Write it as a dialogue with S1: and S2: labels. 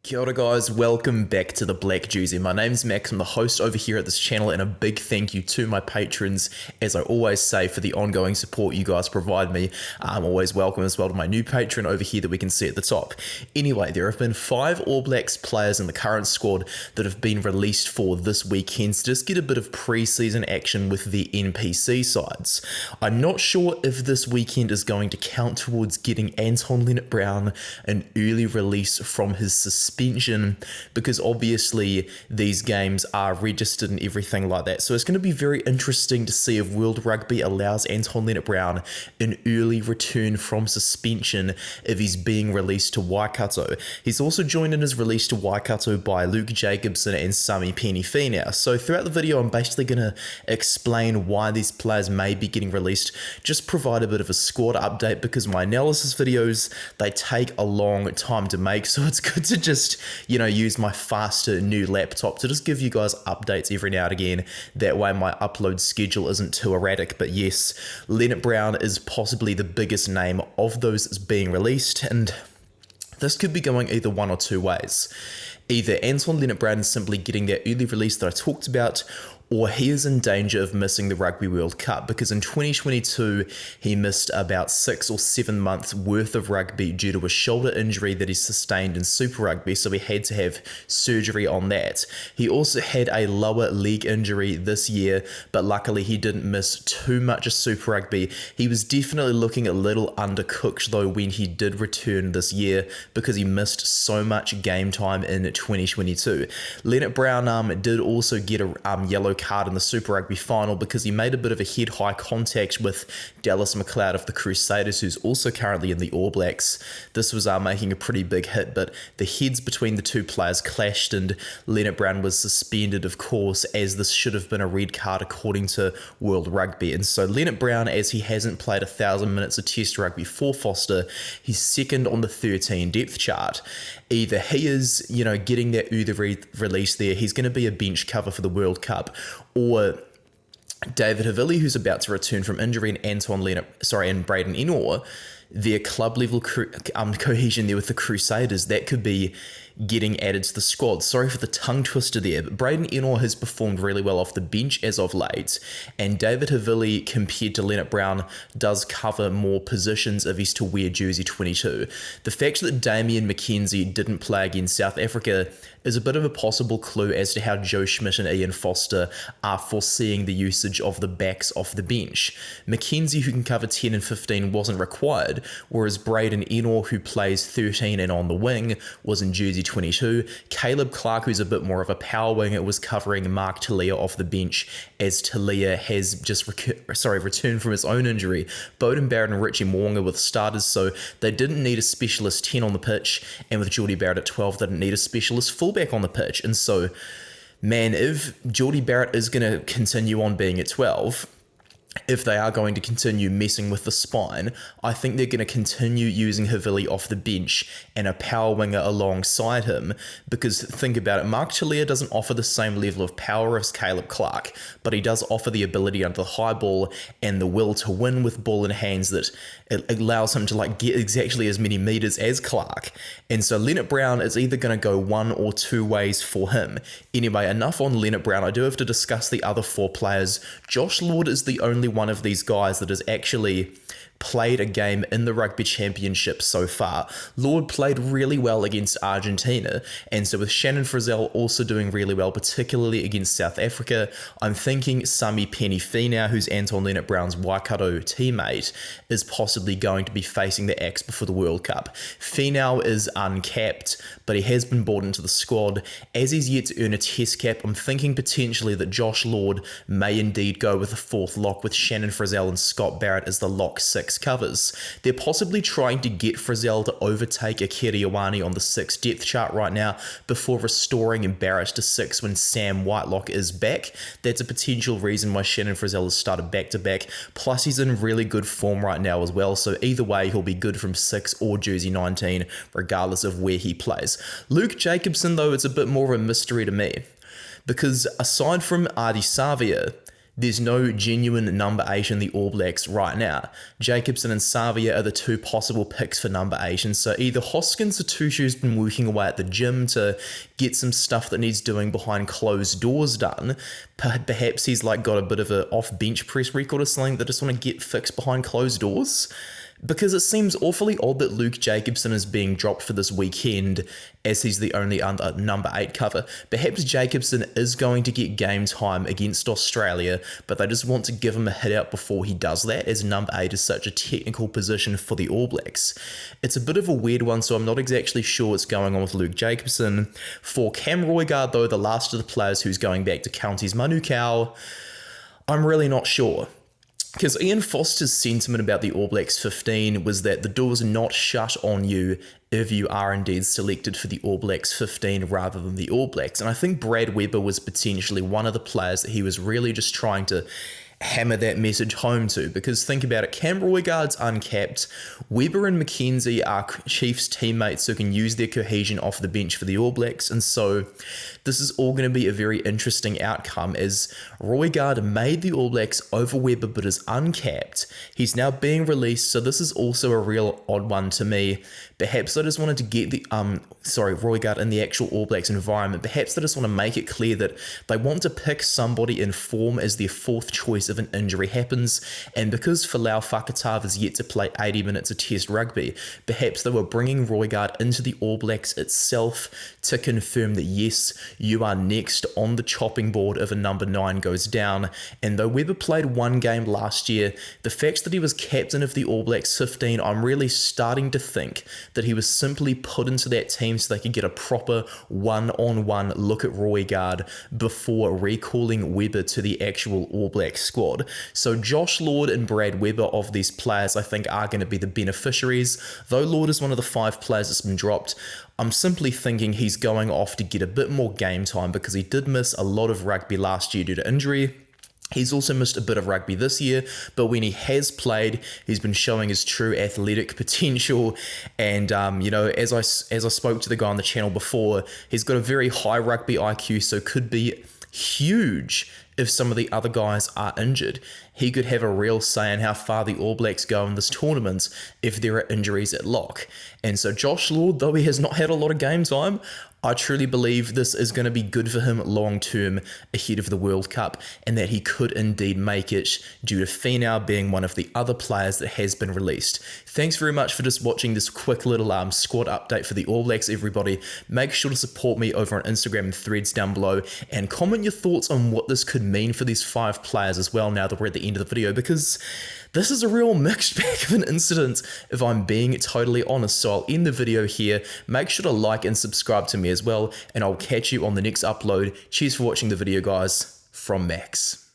S1: Kia ora guys, welcome back to the Black Jersey. My name's Max, I'm the host over here at this channel, and a big thank you to my patrons, as I always say, for the ongoing support you guys provide me. I'm always welcome as well to my new patron over here that we can see at the top. Anyway, there have been 5 All Blacks players in the current squad that have been released for this weekend to just get a bit of pre-season action with the NPC sides. I'm not sure if this weekend is going to count towards getting Anton Lienert-Brown an early release from his suspension, because obviously these games are registered and everything like that. So it's going to be very interesting to see if World Rugby allows Anton Lienert-Brown an early return from suspension if he's being released to Waikato. He's also joined in his release to Waikato by Luke Jacobson and Sami Finau. So throughout the video, I'm basically going to explain why these players may be getting released, just provide a bit of a squad update, because my analysis videos, they take a long time to make, so it's good to just use my faster new laptop to just give you guys updates every now and again. That way my upload schedule isn't too erratic. But yes, Lienert-Brown is possibly the biggest name of those that's being released, and this could be going either one or two ways. Either Anton Lienert-Brown is simply getting that early release that I talked about, or he is in danger of missing the Rugby World Cup, because in 2022 he missed about 6 or 7 months worth of rugby due to a shoulder injury that he sustained in Super Rugby, so he had to have surgery on that. He also had a lower leg injury this year, but luckily he didn't miss too much of Super Rugby. He was definitely looking a little undercooked though when he did return this year, because he missed so much game time in 2022. Lienert-Brown did also get a yellow card in the Super Rugby final because he made a bit of a head-high contact with Dallas McLeod of the Crusaders, who's also currently in the All Blacks. This was making a pretty big hit, but the heads between the two players clashed and Lienert-Brown was suspended, of course, as this should have been a red card according to World Rugby. And so Lienert-Brown, as he hasn't played 1,000 minutes of Test Rugby for Foster, he's second on the 13 depth chart. Either he is, getting that early release there, he's going to be a bench cover for the World Cup, or David Havili, who's about to return from injury, and and Braden Ennor, their club level cohesion there with the Crusaders, that could be getting added to the squad. Sorry for the tongue twister there, but Braden Ennor has performed really well off the bench as of late, and David Havili, compared to Lienert-Brown, does cover more positions if he's to wear jersey 22. The fact that Damian McKenzie didn't play against South Africa is a bit of a possible clue as to how Joe Schmidt and Ian Foster are foreseeing the usage of the backs off the bench. McKenzie, who can cover 10 and 15, wasn't required, whereas Braden Ennor, who plays 13 and on the wing, was in jersey 22. Caleb Clark, who's a bit more of a power winger, was covering Mark Talia off the bench, as Talia has just returned from his own injury. Beauden Barrett and Richie Mo'unga with starters, so they didn't need a specialist 10 on the pitch, and with Jordie Barrett at 12, they didn't need a specialist fullback on the pitch. And so, man, if Jordie Barrett is going to continue on being at 12, if they are going to continue messing with the spine, I think they're going to continue using Havili off the bench and a power winger alongside him, because think about it, Mark Talia doesn't offer the same level of power as Caleb Clark, but he does offer the ability under the high ball and the will to win with ball in hands that it allows him to get exactly as many meters as Clark. And so Lienert-Brown is either going to go one or two ways for him. Anyway, enough on Lienert-Brown. I do have to discuss the other 4 players. Josh Lord is the only one of these guys that has actually played a game in the Rugby Championship so far. Lord played really well against Argentina, and so with Shannon Frizzell also doing really well, particularly against South Africa, I'm thinking Sami Finau, who's Anton Lienert-Brown's Waikato teammate, is possibly going to be facing the axe before the World Cup. Finau is uncapped, but he has been brought into the squad. As he's yet to earn a test cap, I'm thinking potentially that Josh Lord may indeed go with a 4th lock, with Shannon Frizzell and Scott Barrett as the lock 6 covers. They're possibly trying to get Frizzell to overtake Akira Ioane on the 6th depth chart right now before restoring Barrett to 6 when Sam Whitelock is back. That's a potential reason why Shannon Frizzell has started back-to-back, plus he's in really good form right now as well, so either way he'll be good from 6 or jersey 19 regardless of where he plays. Luke Jacobson, though, it's a bit more of a mystery to me, because aside from Ardie Savia, there's no genuine number 8 in the All Blacks right now. Jacobson and Savia are the two possible picks for number 8, and so either Hoskins or Tushu's been working away at the gym to get some stuff that needs doing behind closed doors done. Perhaps he's like got a bit of an off-bench press record or something that just want to get fixed behind closed doors. Because it seems awfully odd that Luke Jacobson is being dropped for this weekend as he's the only number 8 cover. Perhaps Jacobson is going to get game time against Australia, but they just want to give him a hit out before he does that, as number 8 is such a technical position for the All Blacks. It's a bit of a weird one, so I'm not exactly sure what's going on with Luke Jacobson. For Cam Roigard, though, the last of the players who's going back to Counties Manukau, I'm really not sure. Because Ian Foster's sentiment about the All Blacks 15 was that the door's not shut on you if you are indeed selected for the All Blacks 15 rather than the All Blacks. And I think Brad Weber was potentially one of the players that he was really just trying to hammer that message home to, because think about it, Cam Roigard's uncapped, Weber and McKenzie are Chiefs teammates who can use their cohesion off the bench for the All Blacks, and so this is all going to be a very interesting outcome as Roigard made the All Blacks over Weber but is uncapped. He's now being released, so this is also a real odd one to me. Perhaps I just wanted to get the Roigard in the actual All Blacks environment. Perhaps they just want to make it clear that they want to pick somebody in form as their fourth choice if an injury happens, and because Finau Fakatava is yet to play 80 minutes of Test rugby, perhaps they were bringing Roigard into the All Blacks itself to confirm that yes, you are next on the chopping board if a number 9 goes down. And though Weber played one game last year, the fact that he was captain of the All Blacks 15, I'm really starting to think that he was simply put into that team so they could get a proper one-on-one look at Roigard before recalling Weber to the actual All Blacks squad. So Josh Lord and Brad Weber of these players I think are going to be the beneficiaries. Though Lord is one of the 5 players that's been dropped, I'm simply thinking he's going off to get a bit more game time because he did miss a lot of rugby last year due to injury. He's also missed a bit of rugby this year, but when he has played, he's been showing his true athletic potential. And, as I spoke to the guy on the channel before, he's got a very high rugby IQ, so could be huge if some of the other guys are injured. He could have a real say in how far the All Blacks go in this tournament if there are injuries at lock. And so Josh Lord, though he has not had a lot of game time, I truly believe this is going to be good for him long term ahead of the World Cup, and that he could indeed make it due to Finau being one of the other players that has been released. Thanks very much for just watching this quick little squad update for the All Blacks, everybody. Make sure to support me over on Instagram and Threads down below, and comment your thoughts on what this could mean for these 5 players as well now that we're at the end of the video, because this is a real mixed bag of an incident if I'm being totally honest. So I'll end the video here. Make sure to like and subscribe to me as well, and I'll catch you on the next upload. Cheers for watching the video, guys. From Max.